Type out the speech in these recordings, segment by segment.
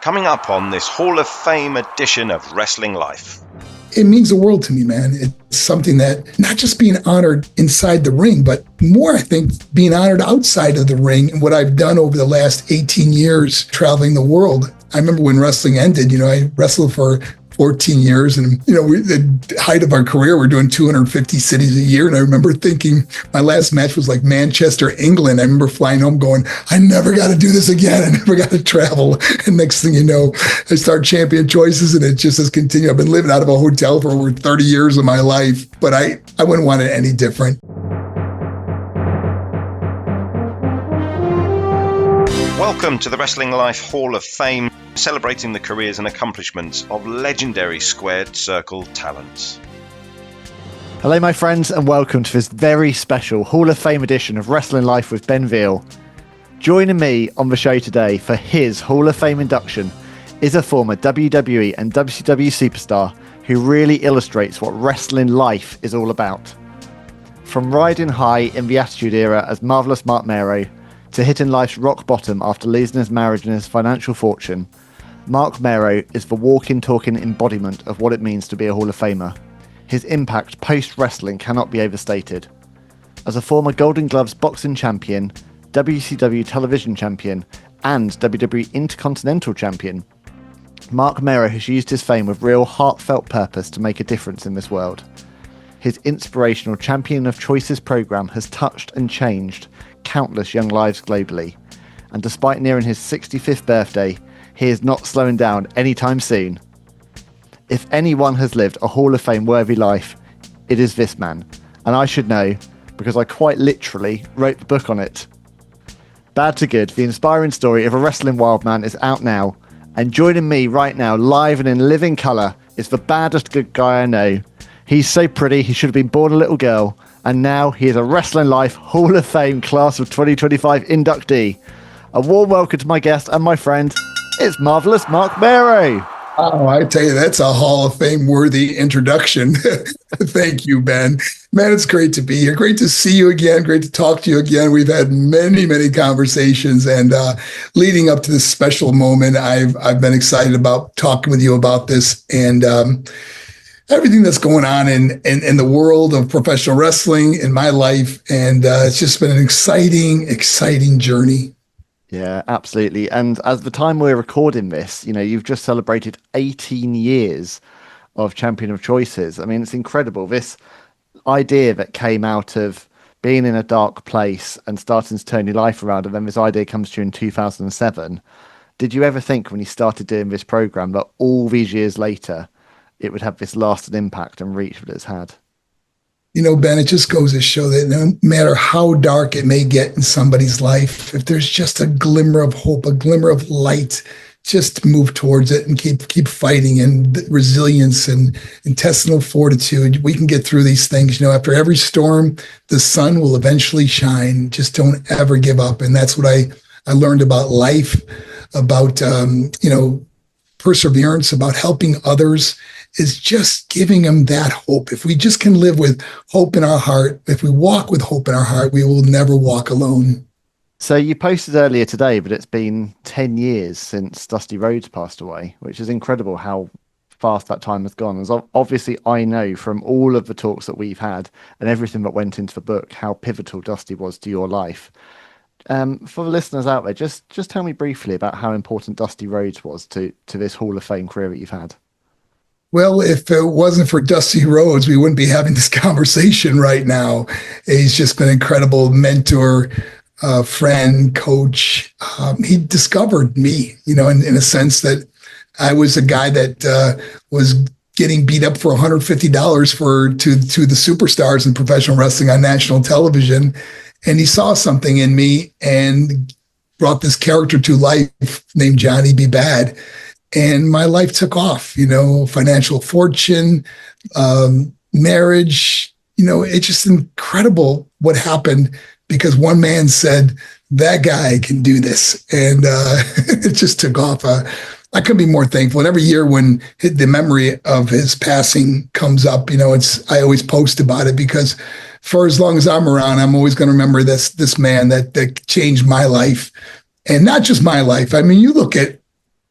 coming up on this Hall of Fame edition of Wrestling Life. It means the world to me, man. It's something that not just being honored inside the ring, but more, I think, being honored outside of the ring and what I've done over the last 18 years traveling the world. I remember when wrestling ended, I wrestled for 14 years and, the height of our career, we're doing 250 cities a year. And I remember thinking my last match was like Manchester, England. I remember flying home going, I never got to do this again. I never got to travel. And next thing you know, I start Champion Choices and it just has continued. I've been living out of a hotel for over 30 years of my life, but I wouldn't want it any different. Welcome to the Wrestling Life Hall of Fame, celebrating the careers and accomplishments of legendary squared circle talents. Hello my friends and welcome to this very special Hall of Fame edition of Wrestling Life with Ben Veal. Joining me on the show today for his Hall of Fame induction is a former WWE and WCW superstar who really illustrates what wrestling life is all about. From riding high in the Attitude Era as marvellous Marc Mero to hitting life's rock bottom after losing his marriage and his financial fortune, Marc Mero is the walking, talking embodiment of what it means to be a Hall of Famer. His impact post-wrestling cannot be overstated. As a former Golden Gloves boxing champion, WCW television champion, and WWE Intercontinental champion, Marc Mero has used his fame with real heartfelt purpose to make a difference in this world. His inspirational Champion of Choices program has touched and changed countless young lives globally, and despite nearing his 65th birthday, he is not slowing down anytime soon. If anyone has lived a Hall of Fame worthy life, it is this man, and I should know because I quite literally wrote the book on it. Bad to Good, the inspiring story of a wrestling wild man is out now, and joining me right now, live and in living colour, is the baddest good guy I know. He's so pretty, he should have been born a little girl, and now he is a Wrestling Life Hall of Fame Class of 2025 inductee. A warm welcome to my guest and my friend, it's marvellous Marc Mero. Oh, I tell you, that's a Hall of Fame worthy introduction. Thank you, Ben. Man, it's great to be here. Great to see you again. Great to talk to you again. We've had many, many conversations, and leading up to this special moment, I've been excited about talking with you about this and everything that's going on in the world of professional wrestling in my life. And it's just been an exciting journey. Yeah, absolutely. And as the time we're recording this, you've just celebrated 18 years of Champion of Choices. I mean, it's incredible. This idea that came out of being in a dark place and starting to turn your life around, and then this idea comes to you in 2007. Did you ever think when you started doing this program that all these years later, it would have this lasting impact and reach that it's had? Ben, it just goes to show that no matter how dark it may get in somebody's life, if there's just a glimmer of hope, a glimmer of light, just move towards it and keep fighting, and resilience and intestinal fortitude. We can get through these things. After every storm, the sun will eventually shine. Just don't ever give up. And that's what I learned about life, about, perseverance, about helping others, is just giving them that hope. If we just can live with hope in our heart, if we walk with hope in our heart, we will never walk alone. So you posted earlier today, but it's been 10 years since Dusty Rhodes passed away, which is incredible how fast that time has gone. As obviously, I know from all of the talks that we've had and everything that went into the book, how pivotal Dusty was to your life. For the listeners out there, just tell me briefly about how important Dusty Rhodes was to this Hall of Fame career that you've had. Well, if it wasn't for Dusty Rhodes, we wouldn't be having this conversation right now. He's just been an incredible mentor, friend, coach. He discovered me, in a sense that I was a guy that was getting beat up for $150 to the superstars in professional wrestling on national television. And he saw something in me and brought this character to life named Johnny B. Bad. And my life took off, financial fortune, marriage, it's just incredible what happened because one man said, that guy can do this. And it just took off. I couldn't be more thankful. And every year when the memory of his passing comes up, I always post about it because for as long as I'm around, I'm always going to remember this man that changed my life. And not just my life. I mean, you look at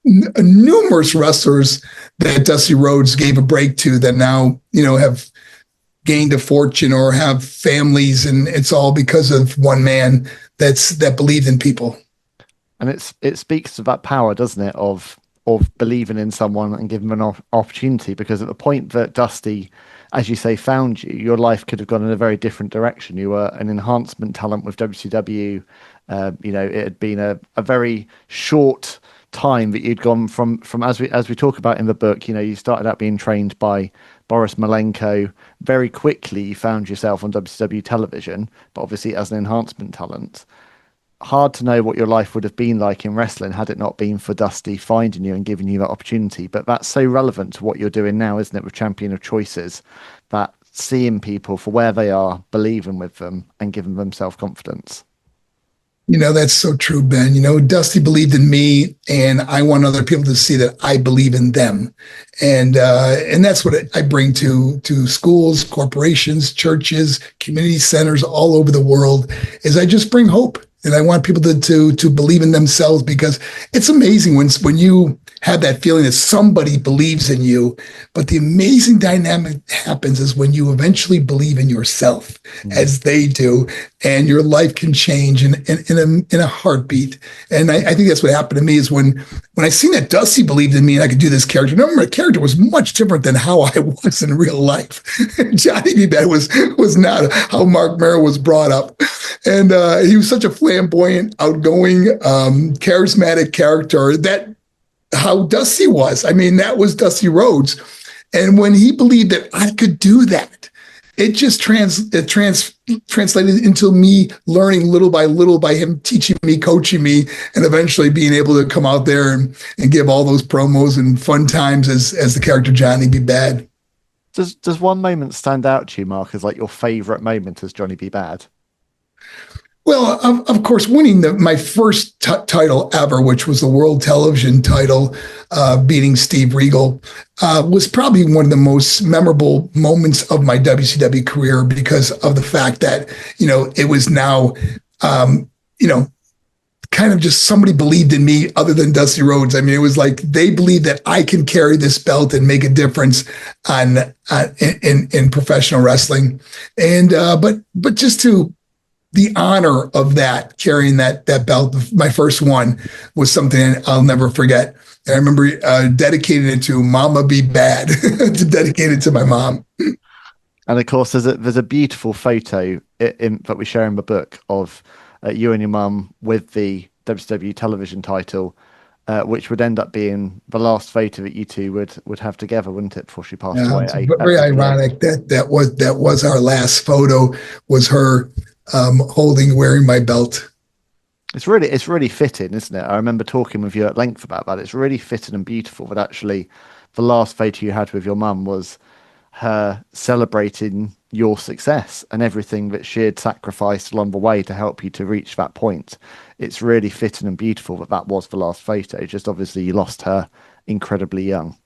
numerous wrestlers that Dusty Rhodes gave a break to that now, have gained a fortune or have families, and it's all because of one man that believed in people. And it speaks to that power, doesn't it, of believing in someone and giving them an opportunity, because at the point that Dusty, as you say, found you, your life could have gone in a very different direction. You were an enhancement talent with WCW. It had been a very short time that you'd gone from as we talk about in the book. You started out being trained by Boris Malenko. Very quickly you found yourself on WCW television, but obviously as an enhancement talent. Hard to know what your life would have been like in wrestling had it not been for Dusty finding you and giving you that opportunity. But that's so relevant to what you're doing now, isn't it, with Champion of Choices, that seeing people for where they are, believing with them and giving them self-confidence. That's so true, Ben. Dusty believed in me, and I want other people to see that I believe in them. And that's what I bring to schools, corporations, churches, community centers all over the world, is I just bring hope. And I want people to believe in themselves, because it's amazing when you have that feeling that somebody believes in you. But the amazing dynamic that happens is when you eventually believe in yourself, as they do, and your life can change in a heartbeat. And I think that's what happened to me, is when I seen that Dusty believed in me and I could do this character. Remember, my character was much different than how I was in real life. Johnny B. Bad was not how Marc Mero was brought up. And he was such a flamboyant, outgoing, charismatic character, that how Dusty was. I mean, that was Dusty Rhodes. And when he believed that I could do that, it just translated into me learning little by little, by him teaching me, coaching me, and eventually being able to come out there and give all those promos and fun times as the character Johnny B. Bad. Does one moment stand out to you, Mark, as like your favorite moment as Johnny B. Bad? Well, of course, winning my first title ever, which was the World Television title, beating Steve Regal, was probably one of the most memorable moments of my WCW career, because of the fact that, it was now, kind of just somebody believed in me other than Dusty Rhodes. I mean, it was like they believed that I can carry this belt and make a difference in professional wrestling. And but just to the honor of that, carrying that belt, my first one, was something I'll never forget. And I remember dedicating it to Mama Be Bad, to dedicate it to my mom. And of course, there's a beautiful photo that we share in the book of you and your mum with the WCW television title, which would end up being the last photo that you two would have together, wouldn't it, before she passed away? It's very ironic that was our last photo, was her wearing my belt. It's really fitting, isn't it? I remember talking with you at length about that. It's really fitting and beautiful that actually the last photo you had with your mum was her celebrating your success and everything that she had sacrificed along the way to help you to reach that point. It's really fitting and beautiful that was the last photo. Just obviously you lost her incredibly young.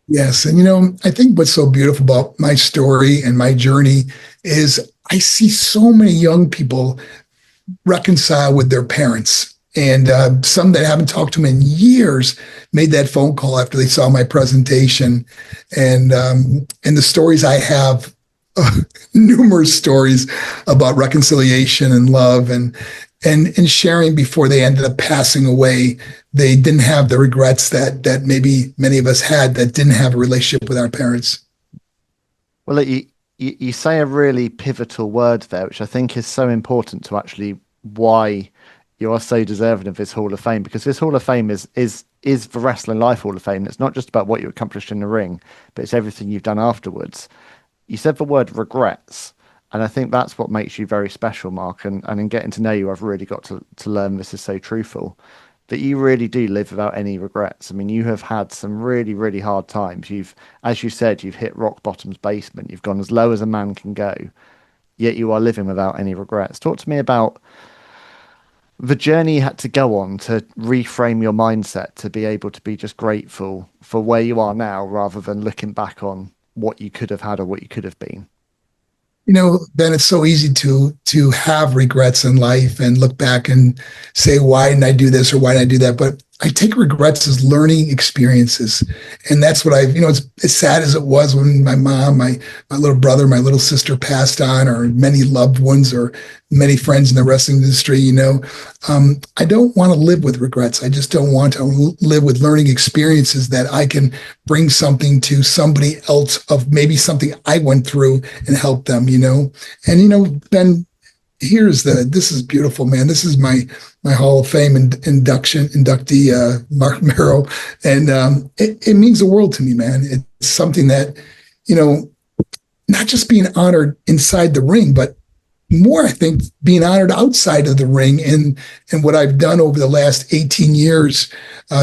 Yes. And, I think what's so beautiful about my story and my journey is I see so many young people reconcile with their parents. And some that haven't talked to them in years made that phone call after they saw my presentation. And the stories I have, numerous stories about reconciliation and love and sharing before they ended up passing away. They didn't have the regrets that maybe many of us had, that didn't have a relationship with our parents. Well, you say a really pivotal word there, which I think is so important to actually why you are so deserving of this Hall of Fame, because this Hall of Fame is the Wrestling Life Hall of Fame. It's not just about what you accomplished in the ring, but it's everything you've done afterwards. You said the word regrets, and I think that's what makes you very special, Mark. And in getting to know you, I've really got to learn this is so truthful, that you really do live without any regrets. I mean, you have had some really, really hard times. As you said, you've hit rock bottom's basement. You've gone as low as a man can go, yet you are living without any regrets. Talk to me about the journey you had to go on to reframe your mindset to be able to be just grateful for where you are now, rather than looking back on what you could have had or what you could have been. Ben, it's so easy to have regrets in life and look back and say, why didn't I do this or why didn't I do that? But I take regrets as learning experiences. And that's what as sad as it was when my mom, my little brother, my little sister passed on, or many loved ones or many friends in the wrestling industry, I don't want to live with regrets. I just don't want to live with learning experiences that I can bring something to somebody else of maybe something I went through and help them, And, Ben, this is beautiful, man. This is my Hall of Fame inductee, Marc Mero. And it means the world to me, man. It's something that, not just being honored inside the ring, but more, I think, being honored outside of the ring and what I've done over the last 18 years,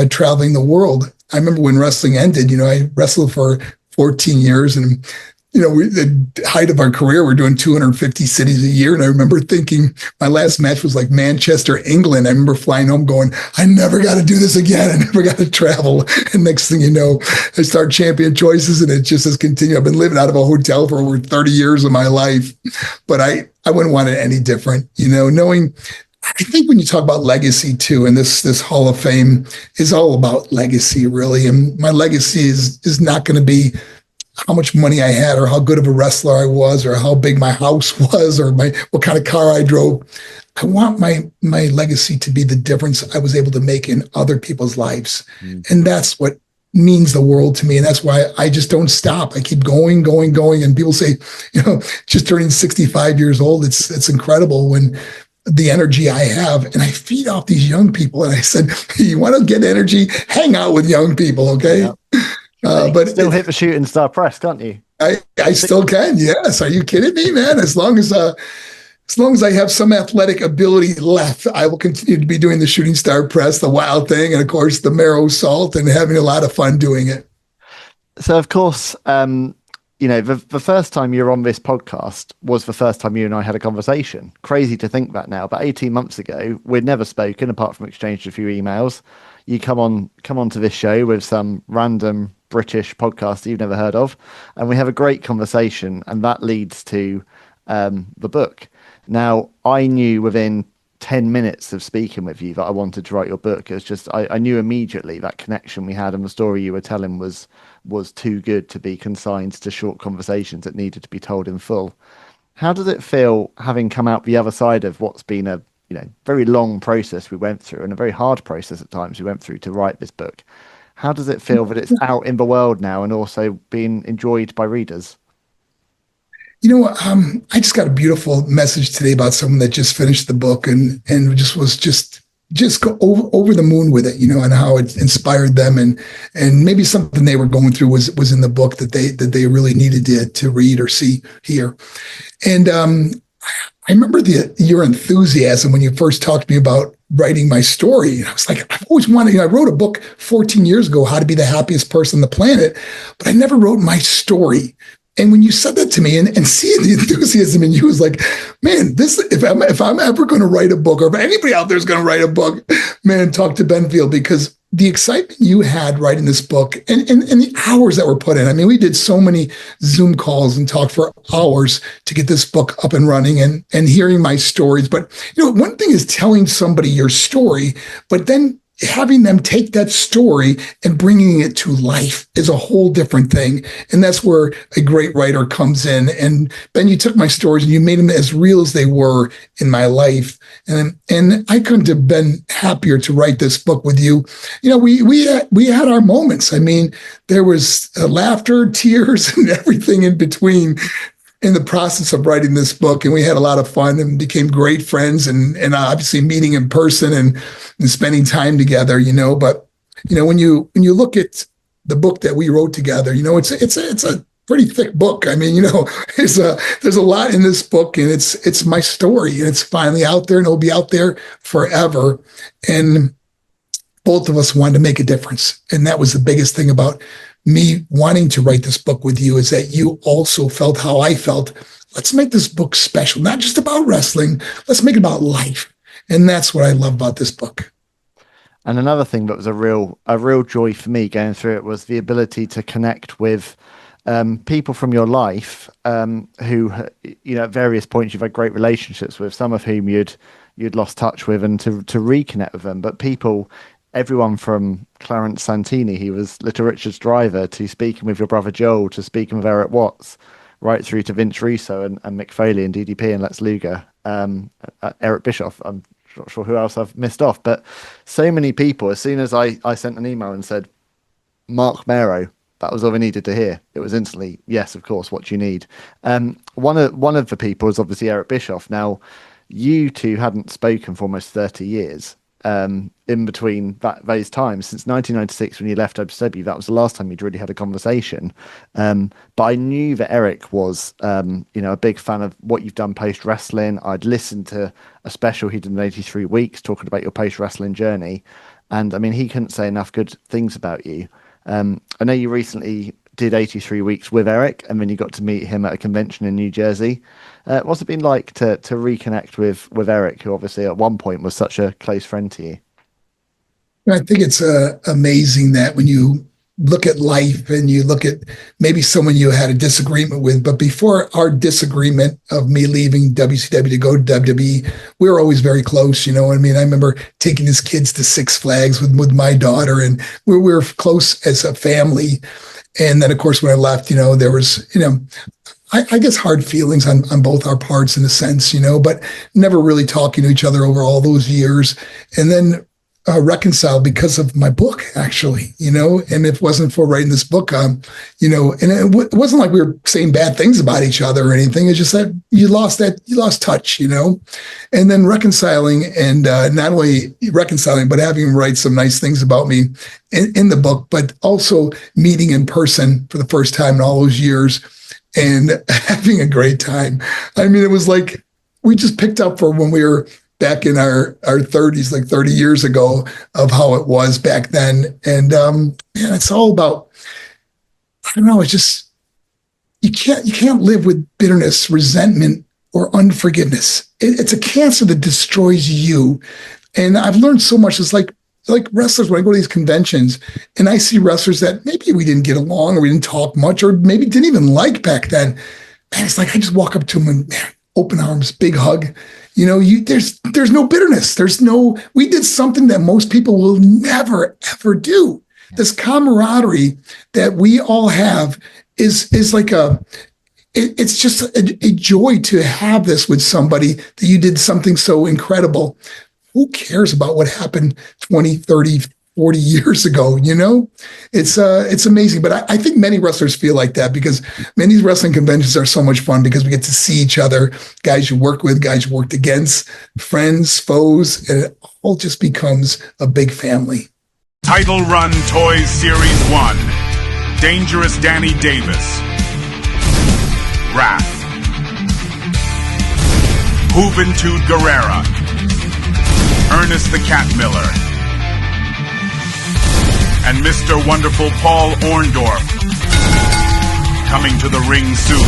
traveling the world. I remember when wrestling ended, I wrestled for 14 years, and the height of our career, we're doing 250 cities a year. And I remember thinking my last match was like Manchester, England. I remember flying home going, I never got to do this again. I never got to travel. And next thing you know, I start Champion Choices, and it just has continued. I've been living out of a hotel for over 30 years of my life, but I wouldn't want it any different, knowing. I think when you talk about legacy too, and this Hall of Fame is all about legacy, really. And my legacy is not going to be how much money I had, or how good of a wrestler I was, or how big my house was, or what kind of car I drove. I want my legacy to be the difference I was able to make in other people's lives. And that's what means the world to me. And that's why I just don't stop. I keep going. And people say, just turning 65 years old, it's incredible when the energy I have, and I feed off these young people. And I said, you want to get energy, hang out with young people. Okay. Yep. But still hit the shooting star press, can't you? I still can. Yes. Are you kidding me, man? As long as I have some athletic ability left, I will continue to be doing the shooting star press, the wild thing, and of course the Mero salt, and having a lot of fun doing it. So of course, the first time you were on this podcast was the first time you and I had a conversation. Crazy to think back now, but 18 months ago, we'd never spoken apart from exchanged a few emails. You come on to this show with some random British podcast that you've never heard of, and we have a great conversation, and that leads to the book. Now, I knew within 10 minutes of speaking with you that I wanted to write your book. It was just, I knew immediately that connection we had, and the story you were telling was too good to be consigned to short conversations. It needed to be told in full. How does it feel having come out the other side of what's been a very long process we went through, and a very hard process at times we went through to write this book? How does it feel that it's out in the world now and also being enjoyed by readers? I just got a beautiful message today about someone that just finished the book and was go over the moon with it, and how it inspired them, and maybe something they were going through was in the book that they really needed to read or hear. And I remember your enthusiasm when you first talked to me about writing my story. And I was like, I've always wanted, I wrote a book 14 years ago, How to Be the Happiest Person on the Planet, but I never wrote my story. And when you said that to me and seeing the enthusiasm in you was like, man, if I'm ever going to write a book, or if anybody out there is going to write a book, man, talk to Ben Veal, because the excitement you had writing this book and the hours that were put in. I mean, we did so many Zoom calls and talked for hours to get this book up and running and hearing my stories. But, one thing is telling somebody your story, but then having them take that story and bringing it to life is a whole different thing. And that's where a great writer comes in. And Ben, you took my stories and you made them as real as they were in my life. And I couldn't have been happier to write this book with you. We had our moments. I mean, there was laughter, tears, and everything in between in the process of writing this book. And we had a lot of fun and became great friends, and obviously meeting in person and spending time together, but when you look at the book that we wrote together, it's a pretty thick book. I mean, there's a lot in this book, and it's my story, and it's finally out there, and it'll be out there forever. And both of us wanted to make a difference. And that was the biggest thing about me wanting to write this book with you, is that you also felt how I felt. Let's make this book special, not just about wrestling. Let's make it about life. And that's what I love about this book. And another thing that was a real joy for me going through it was the ability to connect with people from your life who, at various points you've had great relationships with, some of whom you'd lost touch with, and to reconnect with them. But people everyone from Clarence Santini, he was Little Richard's driver, to speaking with your brother Joel, to speaking with Eric Watts, right through to Vince Russo and Mick Foley and DDP and Lex Luger, Eric Bischoff. I'm not sure who else I've missed off, but so many people. As soon as I sent an email and said, Marc Mero, that was all we needed to hear. It was instantly, yes, of course, what you need. One of the people is obviously Eric Bischoff. Now, you two hadn't spoken for almost 30 years. In between those times, since 1996 when you left WCW, that was the last time you'd really had a conversation. But I knew that Eric was, a big fan of what you've done post wrestling. I'd listened to a special he did in 83 Weeks talking about your post wrestling journey, and I mean, he couldn't say enough good things about you. I know you recently did 83 Weeks with Eric, and then you got to meet him at a convention in New Jersey. What's it been like to reconnect with Eric, who obviously at one point was such a close friend to you? I think it's amazing that when you look at life and you look at maybe someone you had a disagreement with, but before our disagreement of me leaving WCW to go to WWE, we were always very close. You know what I mean? I remember taking his kids to Six Flags with my daughter, and we were close as a family. And then, of course, when I left, there was, I guess hard feelings on both our parts in a sense, but never really talking to each other over all those years. And then reconciled because of my book, actually, and if it wasn't for writing this book, and it wasn't like we were saying bad things about each other or anything. It's just that you lost touch, and then reconciling, and not only reconciling, but having him write some nice things about me in the book, but also meeting in person for the first time in all those years and having a great time. I mean, it was like we just picked up for when we were back in our 30s, like 30 years ago, of how it was back then. And it's all about, I don't know, it's just, you can't live with bitterness, resentment, or unforgiveness. It's a cancer that destroys you. And I've learned so much. It's like wrestlers, when I go to these conventions and I see wrestlers that maybe we didn't get along or we didn't talk much or maybe didn't even like back then. Man, it's like I just walk up to them and, man, open arms, big hug. There's no bitterness. We did something that most people will never, ever do. This camaraderie that we all have is like it's just a joy to have this with somebody that you did something so incredible. Who cares about what happened 20, 30, 40 years ago? It's amazing. But I think many wrestlers feel like that because many wrestling conventions are so much fun because we get to see each other, guys you work with, guys you worked against, friends, foes, and it all just becomes a big family. Title Run Toys Series 1. Dangerous Danny Davis. Wrath. Juventud Guerrera. Ernest the Cat Miller. And Mr. Wonderful Paul Orndorff, coming to the ring soon.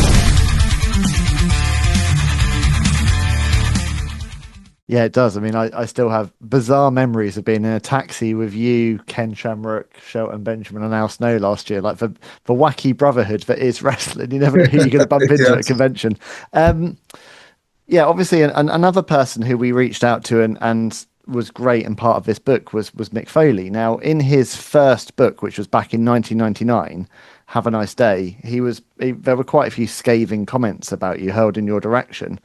Yeah, it does. I mean, I still have bizarre memories of being in a taxi with you, Ken Shamrock, Shelton Benjamin, and Al Snow last year. Like the wacky brotherhood that is wrestling. You never know who you're going to bump into at a convention. Obviously, another person who we reached out to and was great and part of this book was Mick Foley. Now, in his first book, which was back in 1999, Have a Nice Day, there were quite a few scathing comments about you hurled in your direction.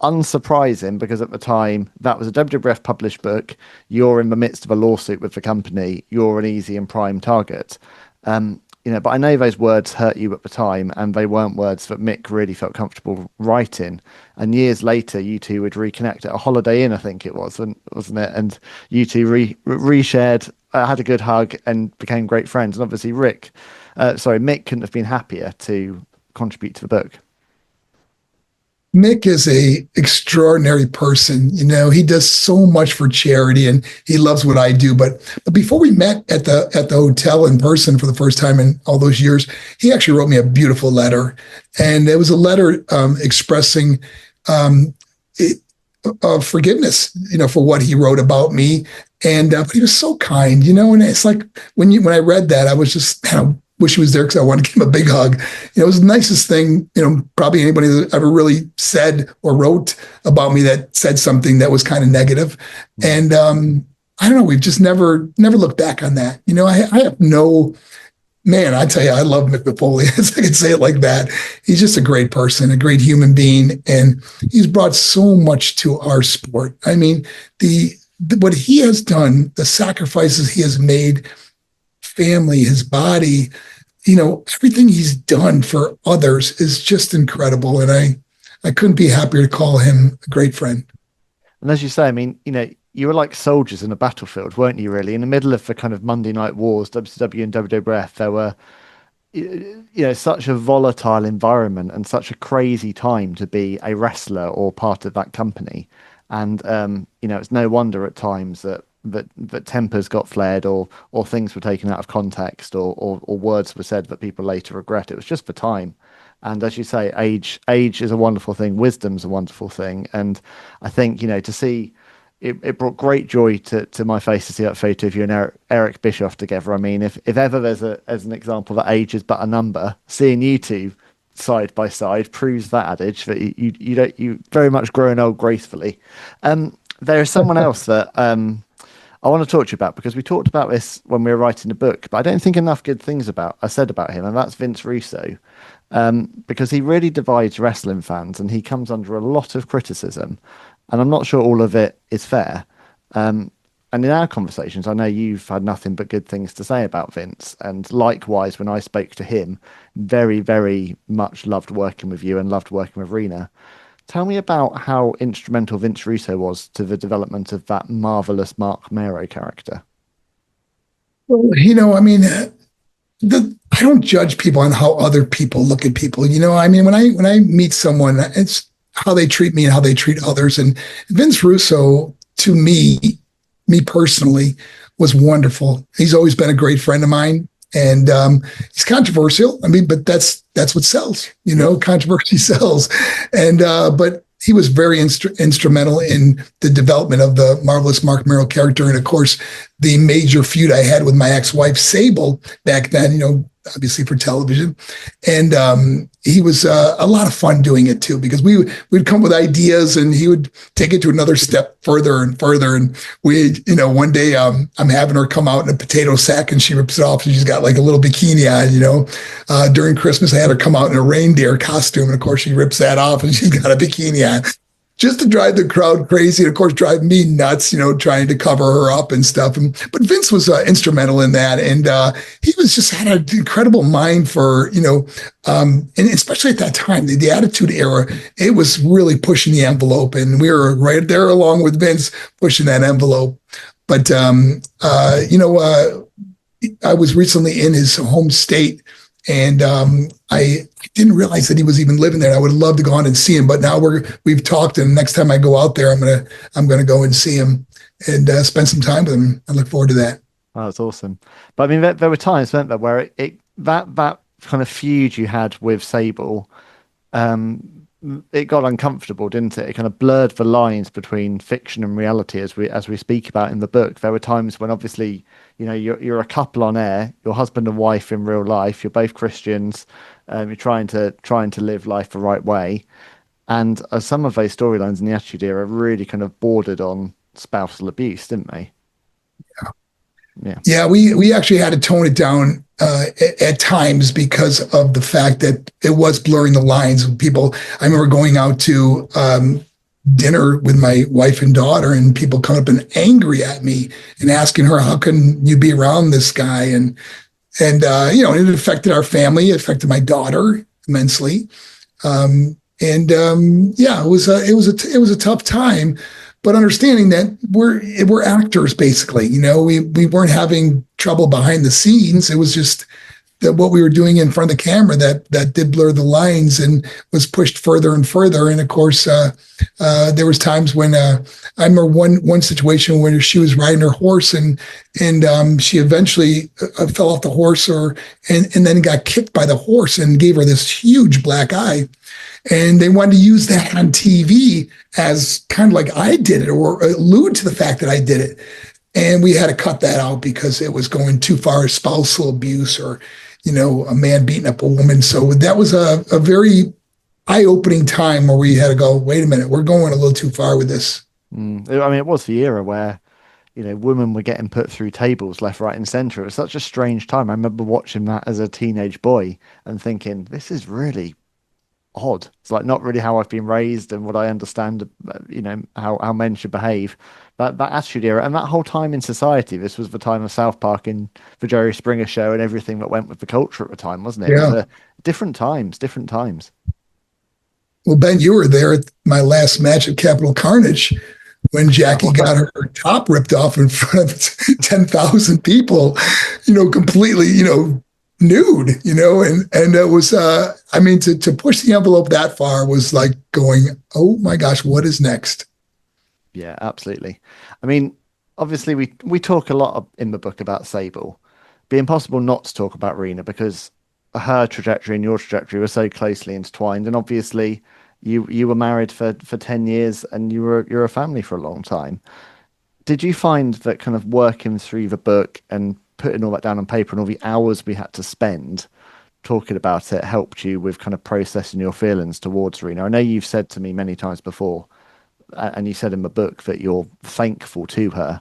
Unsurprising, because at the time that was a WWF published book. You're in the midst of a lawsuit with the company. You're an easy and prime target. But I know those words hurt you at the time, and they weren't words that Mick really felt comfortable writing. And years later, you two would reconnect at a Holiday Inn, I think it was, wasn't it? And you two reshared, had a good hug, and became great friends. And obviously, Mick couldn't have been happier to contribute to the book. Mick is a extraordinary person. He does so much for charity and he loves what I do. But before we met at the hotel in person for the first time in all those years, he actually wrote me a beautiful letter. And it was a letter expressing forgiveness, for what he wrote about me. And but he was so kind, and it's like when I read that, I was just wish he was there because I wanted to give him a big hug. It was the nicest thing, probably anybody that ever really said or wrote about me that said something that was kind of negative. And I don't know. We've just never looked back on that. I have no, man, I tell you, I love Mick Foley. I can say it like that. He's just a great person, a great human being. And he's brought so much to our sport. I mean, what he has done, the sacrifices he has made, family, his body, everything he's done for others is just incredible. And I couldn't be happier to call him a great friend. And as you say, I mean, you were like soldiers in a battlefield, weren't you, really? In the middle of the kind of Monday Night Wars, WCW and WWF, there were, such a volatile environment and such a crazy time to be a wrestler or part of that company. And, it's no wonder at times that tempers got flared or things were taken out of context or words were said that people later regret. It was just for time. And as you say, age is a wonderful thing. Wisdom's a wonderful thing. And I think, to see it brought great joy to my face to see that photo of you and Eric Bischoff together. I mean, if ever there's as an example that age is but a number, seeing you two side by side proves that adage that you very much growing old gracefully. There is someone else that I want to talk to you about, because we talked about this when we were writing the book, but I don't think enough good things I said about him, and that's Vince Russo, because he really divides wrestling fans and he comes under a lot of criticism, and I'm not sure all of it is fair. And in our conversations, I know you've had nothing but good things to say about Vince. And likewise, when I spoke to him, very, very much loved working with you and loved working with Rena. Tell me about how instrumental Vince Russo was to the development of that marvelous Marc Mero character. Well, I mean, I don't judge people on how other people look at people. I mean, when I meet someone, it's how they treat me and how they treat others. And Vince Russo, to me personally, was wonderful. He's always been a great friend of mine, and he's controversial. I mean, but that's what sells. Controversy sells. And but he was very instrumental in the development of the marvelous Marc Mero character, and of course, the major feud I had with my ex-wife Sable back then. Obviously for television, and he was a lot of fun doing it too, because we'd come with ideas and he would take it to another step further and further. And one day I'm having her come out in a potato sack and she rips it off and she's got like a little bikini on. During Christmas I had her come out in a reindeer costume, and of course she rips that off and she's got a bikini on, just to drive the crowd crazy, and of course drive me nuts, trying to cover her up and stuff. But Vince was instrumental in that, and he was just had an incredible mind for, and especially at that time, the Attitude Era, it was really pushing the envelope, and we were right there along with Vince pushing that envelope. But I was recently in his home state, and I didn't realize that he was even living there. I would love to go on and see him, but now we've talked, and next time I go out there, I'm gonna go and see him and spend some time with him. I look forward to that. Oh, that's awesome. But I mean, there were times, weren't there, where that kind of feud you had with Sable, it got uncomfortable, didn't it? It kind of blurred the lines between fiction and reality, as we speak about in the book. There were times when obviously, you're a couple on air, you're husband and wife in real life, you're both Christians, you're trying to live life the right way, and some of those storylines in the Attitude Era really kind of bordered on spousal abuse, didn't they? Yeah. We actually had to tone it down at times because of the fact that it was blurring the lines of people. I remember going out to dinner with my wife and daughter, and people come up and angry at me and asking her, how can you be around this guy? And it affected our family. It affected my daughter immensely. It was a tough time, but understanding that we're actors, basically. We weren't having trouble behind the scenes. It was just that what we were doing in front of the camera that did blur the lines and was pushed further and further. And of course, there was times when I remember one situation where she was riding her horse and she eventually fell off the horse and then got kicked by the horse and gave her this huge black eye. And they wanted to use that on TV as kind of like I did it, or allude to the fact that I did it. And we had to cut that out because it was going too far, spousal abuse, or, a man beating up a woman. So that was a very eye-opening time where we had to go, wait a minute, we're going a little too far with this. I mean, it was the era where, women were getting put through tables left, right, and center. It was such a strange time. I remember watching that as a teenage boy and thinking, this is really odd. It's like not really how I've been raised and what I understand, how men should behave. That Attitude Era and that whole time in society. This was the time of South Park and the Jerry Springer Show and everything that went with the culture at the time, wasn't it? Yeah. It was different times. Well, Ben, you were there at my last match at Capital Carnage when Jackie got her top ripped off in front of 10,000 people, completely, nude, and it was, to push the envelope that far was like going, oh my gosh, what is next? Yeah, absolutely. I mean, obviously we talk a lot in the book about Sable. It'd be impossible not to talk about Rena because her trajectory and your trajectory were so closely intertwined. And obviously you were married for 10 years and you're a family for a long time. Did you find that kind of working through the book and putting all that down on paper and all the hours we had to spend talking about it helped you with kind of processing your feelings towards Rena? I know you've said to me many times before, and you said in the book that you're thankful to her.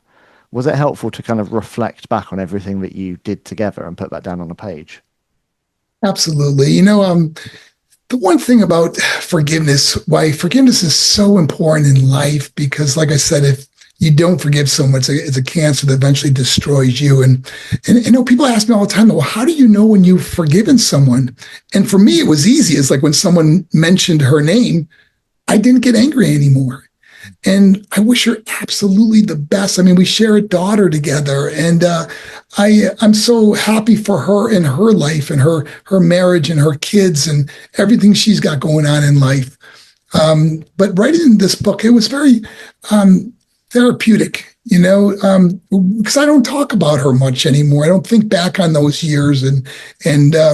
Was it helpful to kind of reflect back on everything that you did together and put that down on a page? Absolutely. The one thing about why forgiveness is so important in life, because like I said, if you don't forgive someone, it's a cancer that eventually destroys you. And people ask me all the time, well, how do you know when you've forgiven someone? And for me, it was easy. It's like when someone mentioned her name, I didn't get angry anymore. And I wish her absolutely the best. I mean, we share a daughter together, and I'm so happy for her and her life and her marriage and her kids and everything she's got going on in life. But writing this book, it was very therapeutic, because I don't talk about her much anymore. I don't think back on those years and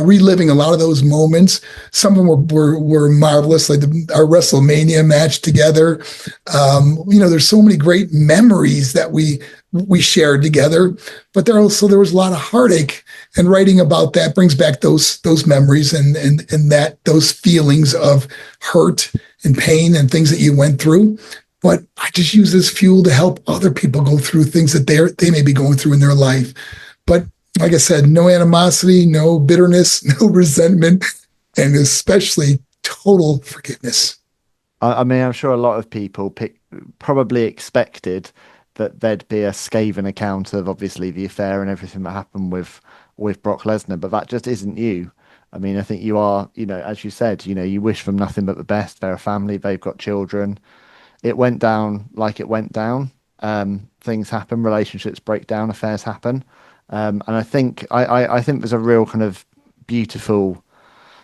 reliving a lot of those moments. Some of them were marvelous, like our WrestleMania match together. There's so many great memories that we shared together, but there was a lot of heartache, and writing about that brings back those memories and those feelings of hurt and pain and things that you went through. But I just use this fuel to help other people go through things that they may be going through in their life. But like I said, no animosity, no bitterness, no resentment, and especially total forgiveness. I mean, I'm sure a lot of people probably expected that there'd be a scathing account of obviously the affair and everything that happened with Brock Lesnar, but that just isn't you. I mean, I think you are, as you said, you wish them nothing but the best. They're a family, they've got children. It went down like it went down. Things happen, relationships break down, affairs happen. And I think there's a real kind of beautiful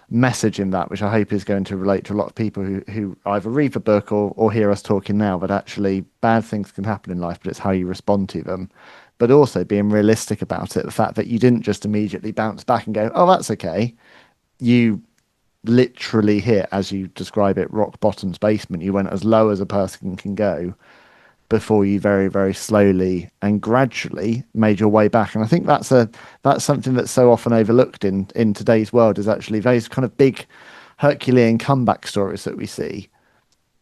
message in that, which I hope is going to relate to a lot of people who either read the book or hear us talking now, but actually bad things can happen in life, but it's how you respond to them. But also being realistic about it, the fact that you didn't just immediately bounce back and go, oh, that's okay. You literally hit, as you describe it, rock bottom's basement. You went as low as a person can go before you very, very slowly and gradually made your way back. And I think that's something that's so often overlooked in today's world, is actually those kind of big Herculean comeback stories that we see.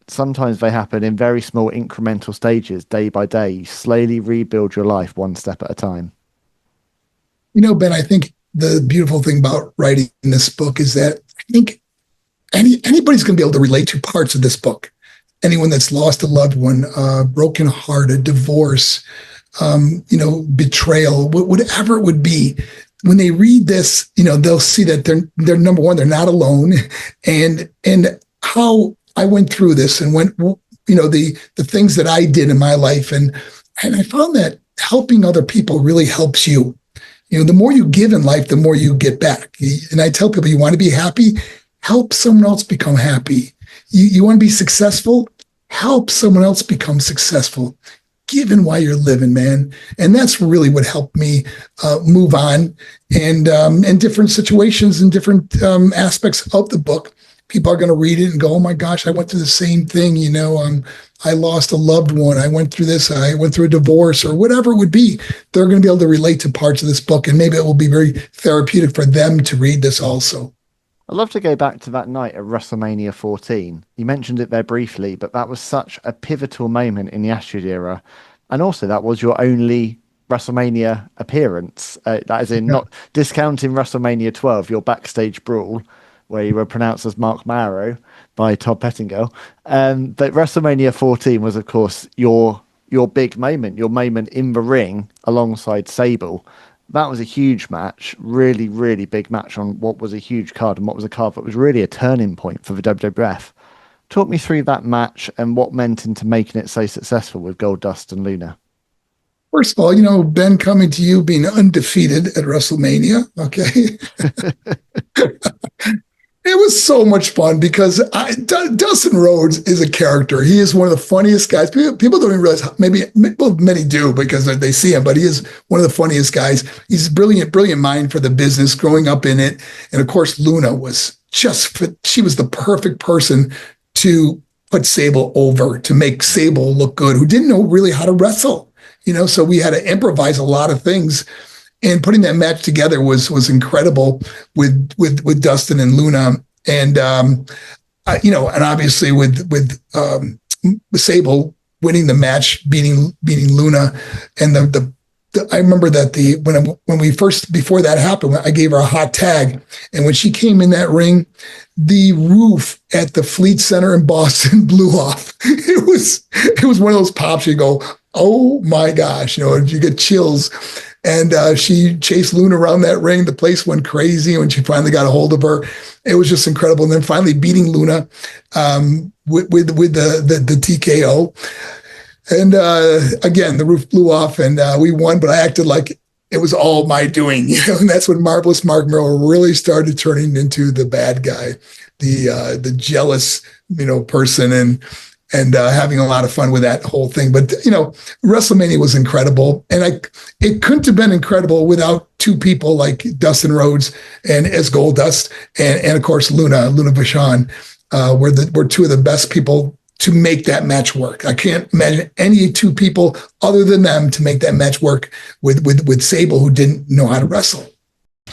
Sometimes they happen in very small incremental stages, day by day. You slowly rebuild your life one step at a time. Ben, I think the beautiful thing about writing this book is that I think anybody's going to be able to relate to parts of this book. Anyone that's lost a loved one, broken heart, a divorce, betrayal, whatever it would be. When they read this, they'll see that they're number one, they're not alone, and how I went through this and the things that I did in my life, and I found that helping other people really helps you. The more you give in life, the more you get back. And I tell people, you want to be happy, help someone else become happy. You want to be successful, help someone else become successful. Give in while you're living, man. And that's really what helped me move on. And in different situations and different aspects of the book, people are going to read it and go, oh my gosh, I went through the same thing. I lost a loved one. I went through this. I went through a divorce, or whatever it would be. They're going to be able to relate to parts of this book, and maybe it will be very therapeutic for them to read this also. I'd love to go back to that night at WrestleMania 14. You mentioned it there briefly, but that was such a pivotal moment in the Attitude Era. And also, that was your only WrestleMania appearance. That is in not discounting WrestleMania 12, your backstage brawl, where you were pronounced as Marc Mero by Todd Pettingill. But WrestleMania 14 was, of course, your big moment, your moment in the ring alongside Sable. That was a huge match, really, really big match on what was a huge card, and what was a card that was really a turning point for the WWF. Talk me through that match and what meant into making it so successful with Goldust and Luna. First of all, Ben, coming to you being undefeated at WrestleMania, okay? It was so much fun because Dustin Rhodes is a character. He is one of the funniest guys. People don't even realize, many do because they see him, but he is one of the funniest guys. He's a brilliant mind for the business, growing up in it. And of course, Luna was she was the perfect person to put Sable over, to make Sable look good, who didn't know really how to wrestle, so we had to improvise a lot of things. And putting that match together was incredible with Dustin and Luna, and and obviously with Sable winning the match, beating Luna, and I remember that when we first, before that happened, I gave her a hot tag, and when she came in that ring, the roof at the Fleet Center in Boston blew off. It was one of those pops you go, oh my gosh, you get chills. And she chased Luna around that ring. The place went crazy when she finally got a hold of her. It was just incredible. And then finally beating Luna with the TKO. And again, the roof blew off and we won, but I acted like it was all my doing. And that's when Marvelous Marc Mero really started turning into the bad guy, the jealous, person, and having a lot of fun with that whole thing. But, WrestleMania was incredible. And it couldn't have been incredible without two people like Dustin Rhodes and as Goldust and of course, Luna Vachon were two of the best people to make that match work. I can't imagine any two people other than them to make that match work with Sable, who didn't know how to wrestle.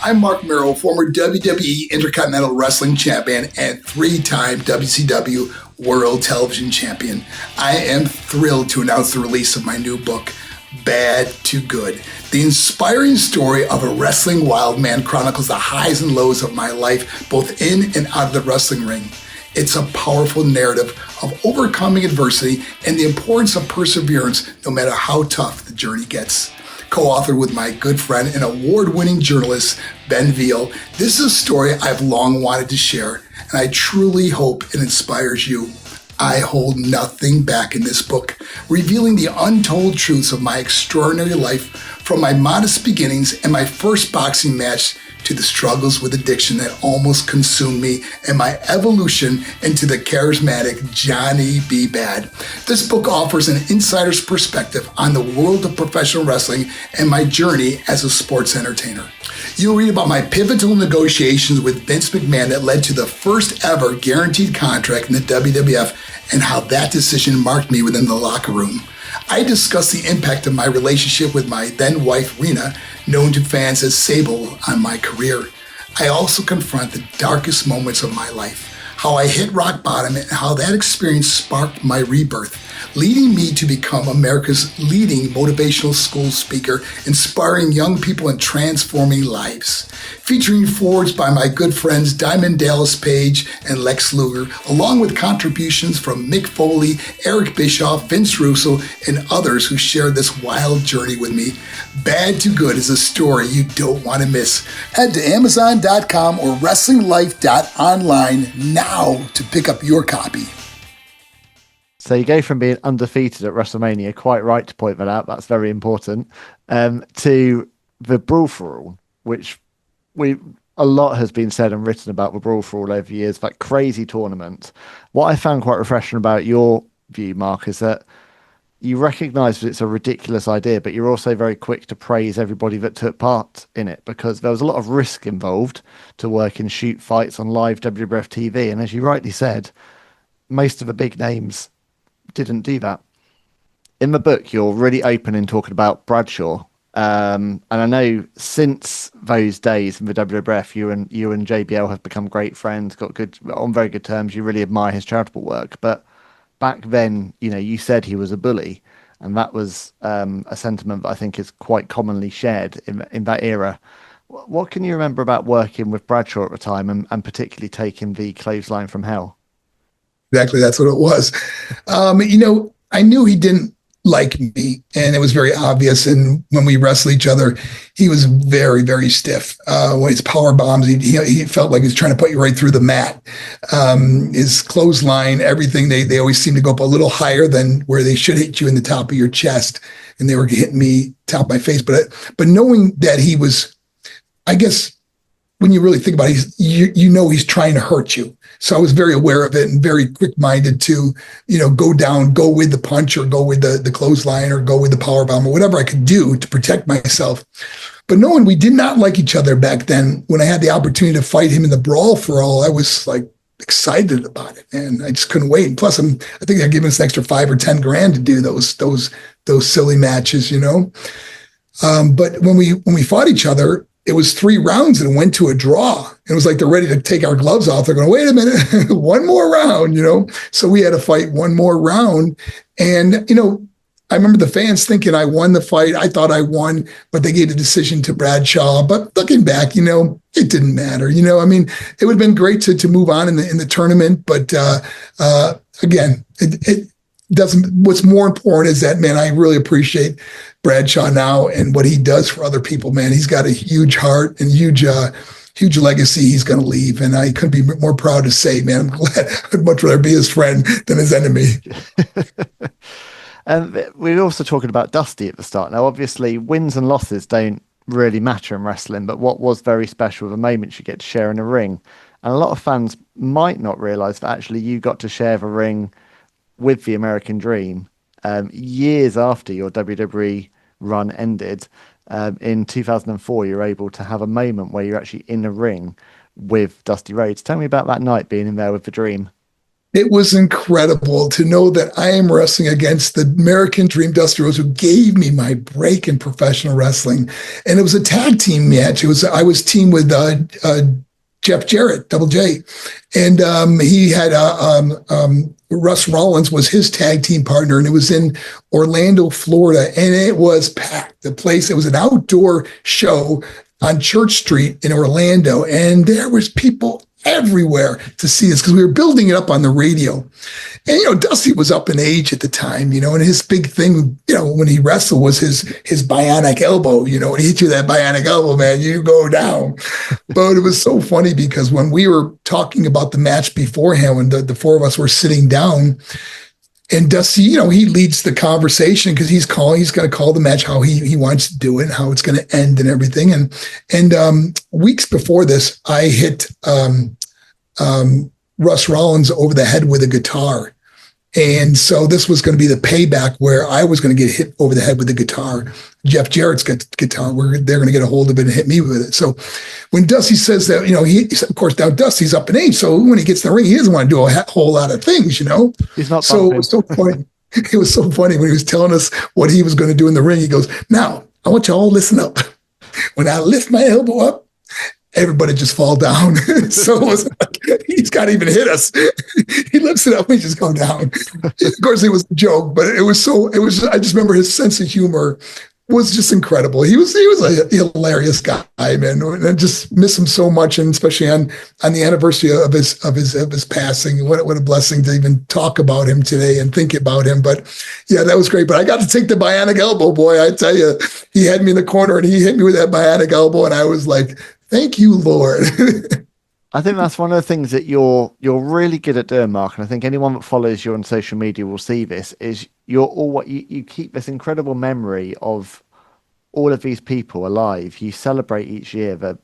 I'm Marc Mero, former WWE Intercontinental Wrestling Champion and 3-time WCW World Television Champion. I am thrilled to announce the release of my new book, Bad to Good. The inspiring story of a wrestling wild man chronicles the highs and lows of my life, both in and out of the wrestling ring. It's a powerful narrative of overcoming adversity and the importance of perseverance, no matter how tough the journey gets. Co-authored with my good friend and award-winning journalist, Ben Veal, this is a story I've long wanted to share, and I truly hope it inspires you. I hold nothing back in this book, revealing the untold truths of my extraordinary life, from my modest beginnings and my first boxing match to the struggles with addiction that almost consumed me and my evolution into the charismatic Johnny B. Bad. This book offers an insider's perspective on the world of professional wrestling and my journey as a sports entertainer. You'll read about my pivotal negotiations with Vince McMahon that led to the first ever guaranteed contract in the WWF and how that decision marked me within the locker room. I discuss the impact of my relationship with my then wife, Rena, known to fans as Sable, on my career. I also confront the darkest moments of my life, how I hit rock bottom and how that experience sparked my rebirth, leading me to become America's leading motivational school speaker, inspiring young people and transforming lives. Featuring forwards by my good friends Diamond Dallas Page and Lex Luger, along with contributions from Mick Foley, Eric Bischoff, Vince Russo, and others who shared this wild journey with me. Bad to Good is a story you don't want to miss. Head to Amazon.com or WrestlingLife.online now to pick up your copy. So you go from being undefeated at WrestleMania, quite right to point that out, that's very important, to the Brawl for All, which a lot has been said and written about the Brawl for All over the years, that crazy tournament. What I found quite refreshing about your view, Mark, is that you recognise that it's a ridiculous idea, but you're also very quick to praise everybody that took part in it, because there was a lot of risk involved to work in shoot fights on live WWF TV. And as you rightly said, most of the big names didn't do that. In the book, you're really open in talking about Bradshaw. And I know since those days in the WWF, you and JBL have become great friends, on very good terms. You really admire his charitable work. But back then, you said he was a bully. And that was a sentiment that I think is quite commonly shared in that era. What can you remember about working with Bradshaw at the time, and particularly taking the clothesline from hell? Exactly, that's what it was. I knew he didn't like me, and it was very obvious. And when we wrestled each other, he was very, very stiff. When his power bombs, he felt like he was trying to put you right through the mat. His clothesline, everything, they always seem to go up a little higher than where they should hit you in the top of your chest, and they were hitting me top of my face. But knowing that he was, I guess, when you really think about it, he's trying to hurt you. So I was very aware of it and very quick-minded to, go down, go with the punch or go with the clothesline or go with the powerbomb or whatever I could do to protect myself. But knowing we did not like each other back then, when I had the opportunity to fight him in the Brawl for All, I was like excited about it, and I just couldn't wait. And plus, I think they're giving us an extra $5 or $10 to do those silly matches, But when we fought each other, it was 3 rounds and it went to a draw. It was like they're ready to take our gloves off. They're going, wait a minute, one more round, So we had to fight one more round. And, I remember the fans thinking I won the fight. I thought I won, but they gave the decision to Bradshaw. But looking back, it didn't matter. It would have been great to move on in the tournament. But again, it doesn't. What's more important is that, man, I really appreciate Bradshaw now and what he does for other people, man. He's got a huge heart and huge legacy he's going to leave. And I couldn't be more proud to say, man, I'm glad. I'd much rather be his friend than his enemy. And we're also talking about Dusty at the start. Now, obviously, wins and losses don't really matter in wrestling, but what was very special were the moments you get to share in a ring. And a lot of fans might not realize that actually you got to share the ring with the American Dream years after your WWE run ended. In 2004, you were able to have a moment where you're actually in a ring with Dusty Rhodes. Tell me about that night being in there with the Dream. It was incredible to know that I am wrestling against the American Dream, Dusty Rhodes, who gave me my break in professional wrestling. And it was a tag team match. I was teamed with Jeff Jarrett, Double J. And he had Russ Rollins was his tag team partner, and it was in Orlando, Florida. And it was packed. It was an outdoor show on Church Street in Orlando. And there was people everywhere to see us because we were building it up on the radio. And, Dusty was up in age at the time, and his big thing, when he wrestled was his bionic elbow, when he hit you that bionic elbow, man, you go down. But it was so funny because when we were talking about the match beforehand, when the 4 of us were sitting down, and Dusty, he leads the conversation because he's going to call the match how he wants to do it, and how it's going to end and everything. And weeks before this, I hit Russ Rollins over the head with a guitar. And so this was going to be the payback where I was going to get hit over the head with the guitar. Jeff Jarrett's got the guitar. They're going to get a hold of it and hit me with it. So when Dusty says that, he said, of course, now Dusty's up in age. So when he gets in the ring, he doesn't want to do a whole lot of things, He's not. So it was so funny. It was so funny when he was telling us what he was going to do in the ring. He goes, now I want you all to listen up. When I lift my elbow up, everybody just fall down. So it was like, he's got to even hit us. He lifts it up, we just go down. Of course, it was a joke, but I just remember his sense of humor was just incredible. He was a hilarious guy, man. And I just miss him so much, and especially on the anniversary of his passing. What a blessing to even talk about him today and think about him. But yeah, that was great. But I got to take the bionic elbow, boy. I tell you, he had me in the corner and he hit me with that bionic elbow, and I was like, thank you, Lord. I think that's one of the things that you're really good at doing, Mark. And I think anyone that follows you on social media will see this, is you keep this incredible memory of all of these people alive. You celebrate each year the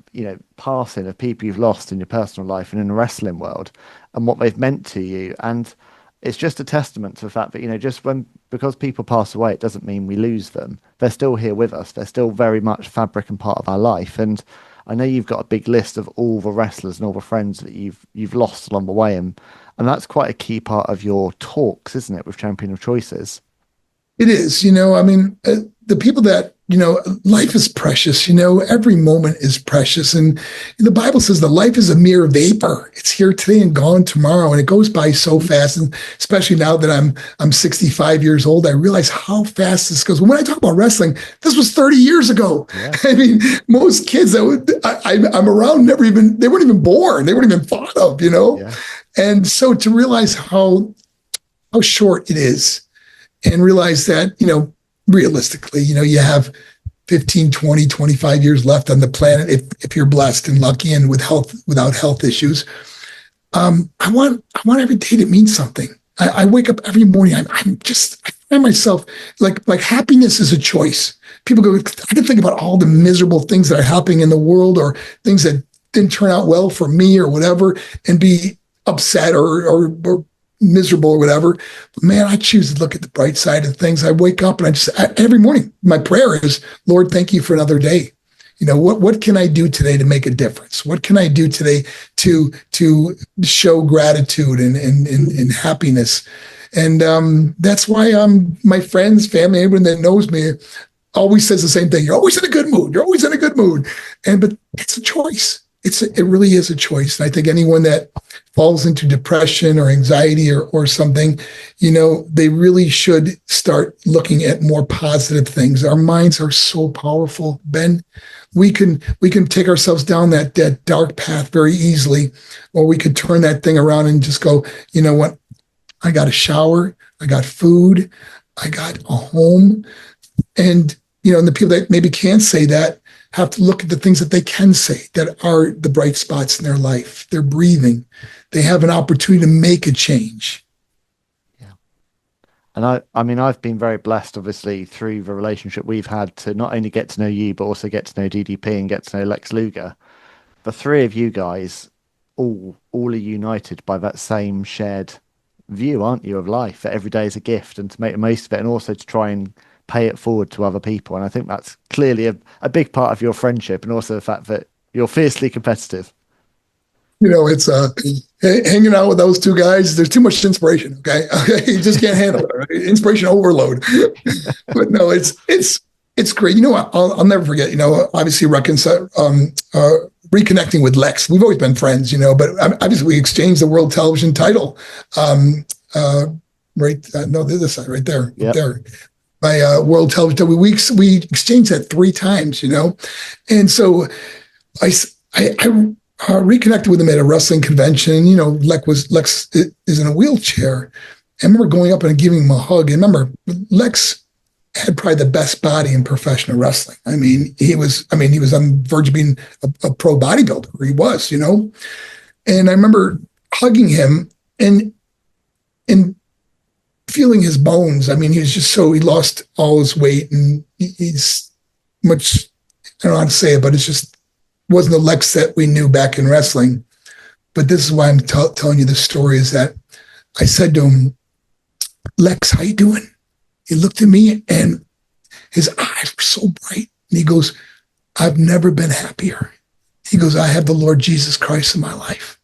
passing of people you've lost in your personal life and in the wrestling world and what they've meant to you. And it's just a testament to the fact that, because people pass away, it doesn't mean we lose them. They're still here with us. They're still very much fabric and part of our life. And I know you've got a big list of all the wrestlers and all the friends that you've lost along the way, and that's quite a key part of your talks, isn't it, with Champion of Choices? It is. The people that life is precious. Every moment is precious. And the Bible says that life is a mere vapor. It's here today and gone tomorrow. And it goes by so fast. And especially now that I'm 65 years old, I realize how fast this goes. When I talk about wrestling, this was 30 years ago. Yeah. I mean, most kids that I'm around they weren't even born. They weren't even thought of, Yeah. And so to realize how short it is and realize that, realistically, you have 15, 20, 25 years left on the planet if you're blessed and lucky and without health issues. I want every day to mean something. I wake up every morning. I find myself like happiness is a choice. People go, I can think about all the miserable things that are happening in the world or things that didn't turn out well for me or whatever and be upset or miserable or whatever. But man, I choose to look at the bright side of things. I wake up and every morning, my prayer is, Lord, thank you for another day. What can I do today to make a difference? What can I do today to show gratitude and happiness? And that's why my friends, family, everyone that knows me always says the same thing. You're always in a good mood. You're always in a good mood. But it's a choice. It really is a choice. And I think anyone that falls into depression or anxiety or something, they really should start looking at more positive things. Our minds are so powerful, Ben. We can take ourselves down that dark path very easily, or we could turn that thing around and just go, you know what? I got a shower, I got food, I got a home. And, and the people that maybe can't say that have to look at the things that they can say that are the bright spots in their life. They're breathing. They have an opportunity to make a change. Yeah. And I mean, I've been very blessed, obviously, through the relationship we've had to not only get to know you, but also get to know DDP and get to know Lex Luger. The three of you guys all are united by that same shared view, aren't you, of life, that every day is a gift and to make the most of it and also to try and pay it forward to other people. And I think that's clearly a big part of your friendship, and also the fact that you're fiercely competitive. It's hanging out with those two guys. There's too much inspiration. Okay, you just can't handle it. Right? Inspiration overload. But no, it's great. I'll never forget. Obviously reconnecting with Lex. We've always been friends. But obviously we exchanged the world television title. This side right there. Yep. There. My world television. We exchanged that 3 times, and so I reconnected with him at a wrestling convention. Lex is in a wheelchair. I remember going up and giving him a hug. And remember, Lex had probably the best body in professional wrestling. I mean, he was on the verge of being a pro bodybuilder. He was, And I remember hugging him and feeling his bones. I mean, he lost all his weight and he's much, I don't know how to say it, but it's just wasn't the Lex that we knew back in wrestling. But this is why I'm telling you this story is that I said to him, Lex, how you doing? He looked at me and his eyes were so bright. And he goes, I've never been happier. He goes, I have the Lord Jesus Christ in my life.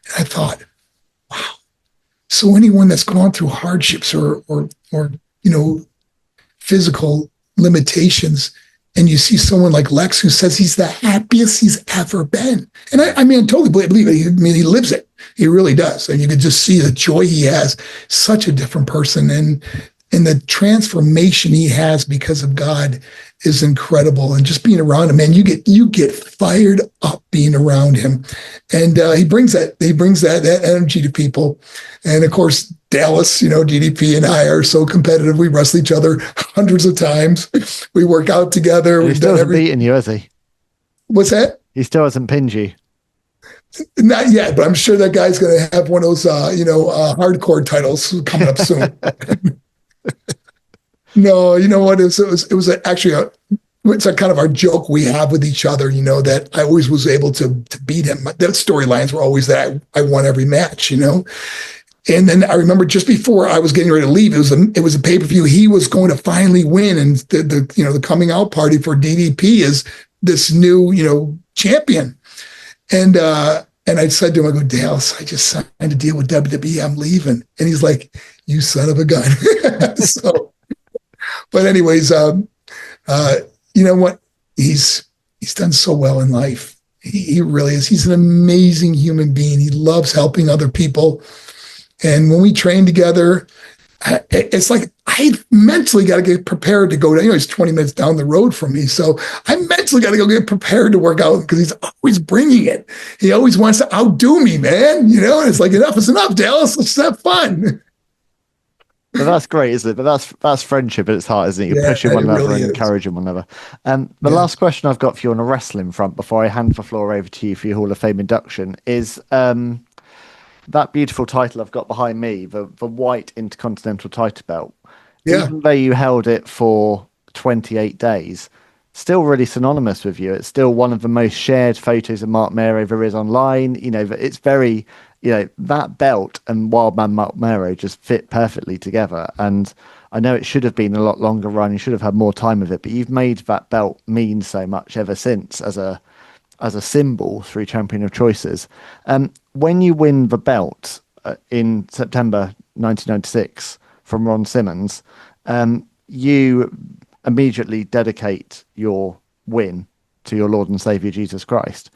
And I thought, wow. So anyone that's gone through hardships or physical limitations, and you see someone like Lex who says he's the happiest he's ever been. And I totally believe it. He lives it. He really does. And you can just see the joy he has. Such a different person. And the transformation he has because of God is incredible. And just being around him, man, you get fired up being around him. And he brings that energy to people. And of course, Dallas, DDP and I are so competitive. We wrestle each other hundreds of times. We work out together. He still hasn't beaten you, has he? What's that? He still hasn't pinned you. Not yet, but I'm sure that guy's going to have one of those, hardcore titles coming up soon. No, you know what? It was actually it's a kind of our joke we have with each other, that I always was able to beat him. That storylines were always that I won every match, And then I remember just before I was getting ready to leave, it was a pay-per-view. He was going to finally win, and the coming out party for DDP is this new champion. And I said to him, I go, Dallas, I just signed a deal with WWE. I'm leaving. And he's like, you son of a gun. So, but anyways, you know what? He's done so well in life. He really is. He's an amazing human being. He loves helping other people. And when we train together, it's like I mentally got to get prepared to go. He's 20 minutes down the road from me. So I mentally got to go get prepared to work out because he's always bringing it. He always wants to outdo me, man. And it's like, enough is enough, Dallas. Let's have fun. But that's great, isn't it? But that's friendship at its heart, isn't it? You're pushing one another and encouraging one another. The last question I've got for you on a wrestling front before I hand the floor over to you for your Hall of Fame induction is that beautiful title I've got behind me, the white Intercontinental title belt. Yeah. Even though you held it for 28 days, still really synonymous with you. It's still one of the most shared photos of Marc Mero there is online. It's very... that belt and Wildman Marc Mero just fit perfectly together. And I know it should have been a lot longer run. You should have had more time with it, but you've made that belt mean so much ever since as a symbol through Champion of Choices. When you win the belt in September 1996 from Ron Simmons, you immediately dedicate your win to your Lord and Savior Jesus Christ.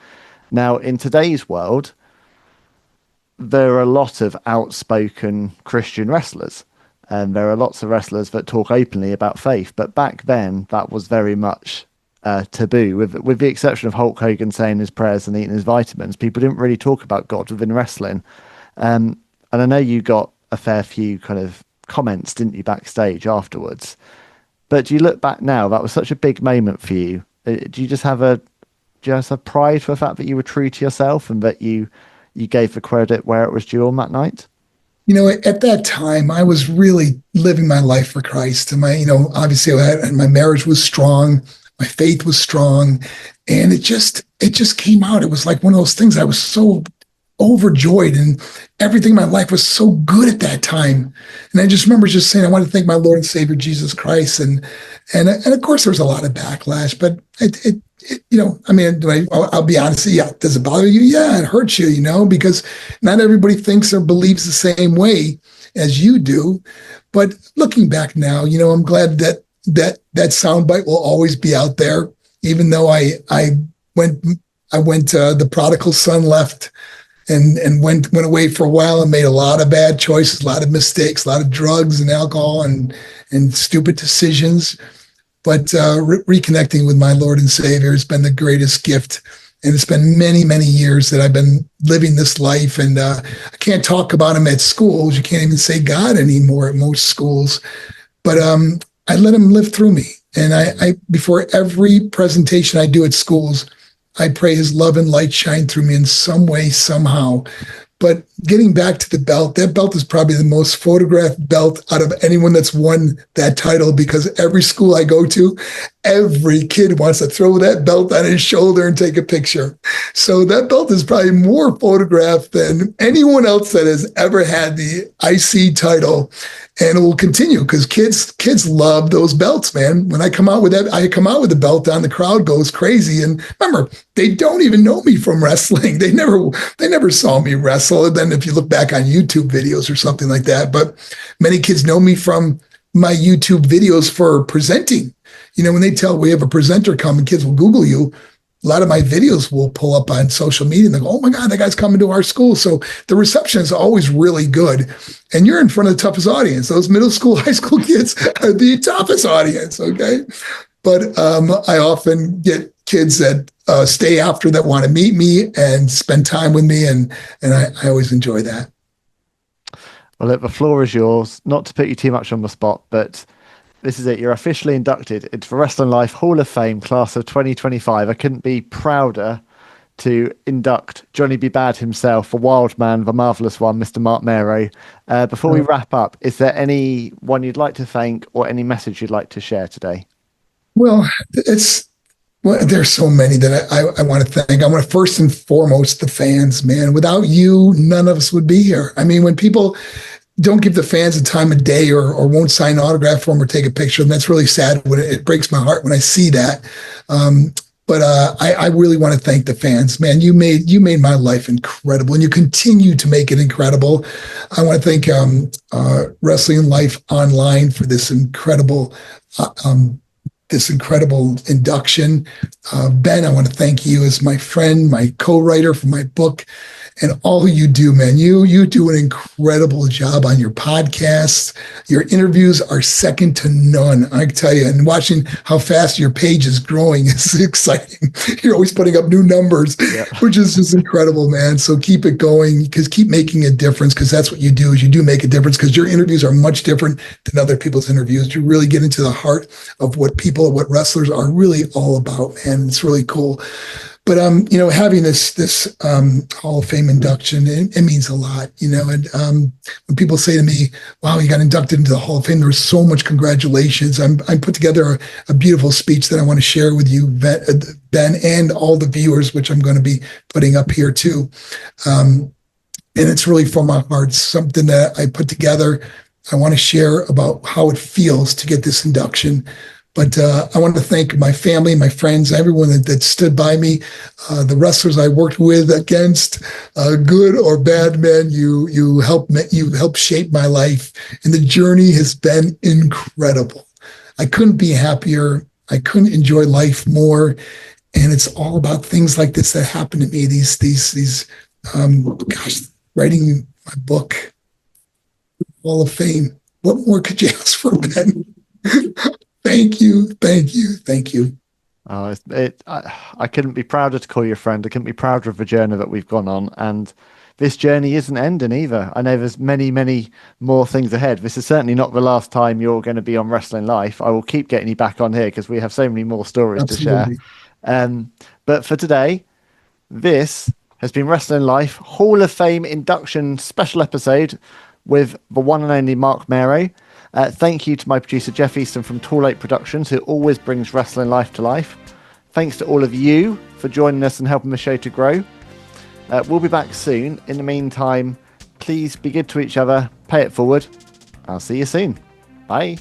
Now, in today's world, there are a lot of outspoken Christian wrestlers, and there are lots of wrestlers that talk openly about faith. But back then, that was very much taboo, with the exception of Hulk Hogan saying his prayers and eating his vitamins. People didn't really talk about God within wrestling. And I know you got a fair few kind of comments, didn't you, backstage afterwards? But do you look back now, that was such a big moment for you. Do you just have pride for the fact that you were true to yourself and that you gave the credit where it was due on that night? At that time, I was really living my life for Christ. And obviously my marriage was strong. My faith was strong. And it just came out. It was like one of those things. I was so overjoyed and everything in my life was so good at that time. And I just remember just saying, I want to thank my Lord and Savior, Jesus Christ. And of course there was a lot of backlash, but I'll be honest. Yeah. Does it bother you? Yeah. It hurts you, because not everybody thinks or believes the same way as you do. But looking back now, I'm glad that soundbite will always be out there, even though I went, the prodigal son left and went away for a while and made a lot of bad choices, a lot of mistakes, a lot of drugs and alcohol and stupid decisions. But reconnecting with my Lord and Savior has been the greatest gift. And it's been many, many years that I've been living this life. And I can't talk about him at schools. You can't even say God anymore at most schools. But I let him live through me. And I before every presentation I do at schools, I pray his love and light shine through me in some way, somehow. But getting back to the belt, that belt is probably the most photographed belt out of anyone that's won that title, because every school I go to, every kid wants to throw that belt on his shoulder and take a picture. So that belt is probably more photographed than anyone else that has ever had the IC title. And it will continue because kids love those belts, man. When I come out with the belt on, the crowd goes crazy. And remember, they don't even know me from wrestling. They never saw me wrestle. And then if you look back on YouTube videos or something like that, but many kids know me from my YouTube videos for presenting. When they tell we have a presenter come and kids will Google you, a lot of my videos will pull up on social media and they go, oh my God, that guy's coming to our school. So the reception is always really good. And you're in front of the toughest audience. Those middle school, high school kids are the toughest audience, okay? But I often get kids that stay after that want to meet me and spend time with me. And I always enjoy that. Well, look, the floor is yours. Not to put you too much on the spot, but this is it. You're officially inducted into the Wrestling Life Hall of Fame class of 2025. I couldn't be prouder to induct Johnny B. Bad himself, the wild man, the marvellous one, Mr. Marc Mero. Before we wrap up, is there anyone you'd like to thank or any message you'd like to share today? Well, there's so many that I want to thank. I want to first and foremost the fans, man. Without you, none of us would be here. I mean, when people don't give the fans a time of day or won't sign an autograph for them or take a picture, and that's really sad. It breaks my heart when I see that. But I really want to thank the fans, man. You made my life incredible, and you continue to make it incredible. I want to thank Wrestling Life Online for this incredible this incredible induction. Ben, I want to thank you as my friend, my co-writer for my book, and all you do, man. You do an incredible job on your podcast. Your interviews are second to none, I can tell you. And watching how fast your page is growing is exciting. You're always putting up new numbers, which is just incredible, man. So keep it going, because keep making a difference, because that's what you do, is you do make a difference, because your interviews are much different than other people's interviews. You really get into the heart of what wrestlers are really all about, man. It's really cool. But having this Hall of Fame induction, it means a lot, And when people say to me, "Wow, you got inducted into the Hall of Fame," there was so much congratulations. I put together a beautiful speech that I want to share with you, Ben, and all the viewers, which I'm going to be putting up here too. And it's really from my heart, something that I put together. I want to share about how it feels to get this induction. But I want to thank my family, my friends, everyone that stood by me, the wrestlers I worked with, against, good or bad men. You helped shape my life, and the journey has been incredible. I couldn't be happier. I couldn't enjoy life more, and it's all about things like this that happen to me. Writing my book, Hall of Fame. What more could you ask for, Ben? Thank you. Oh, I couldn't be prouder to call you a friend. I couldn't be prouder of the journey that we've gone on. And this journey isn't ending either. I know there's many, many more things ahead. This is certainly not the last time you're going to be on Wrestling Life. I will keep getting you back on here, because we have so many more stories to share. But for today, this has been Wrestling Life Hall of Fame induction special episode with the one and only Marc Mero. Thank you to my producer, Jeff Easton from Tall Lake Productions, who always brings Wrestling Life to life. Thanks to all of you for joining us and helping the show to grow. We'll be back soon. In the meantime, please be good to each other. Pay it forward. I'll see you soon. Bye.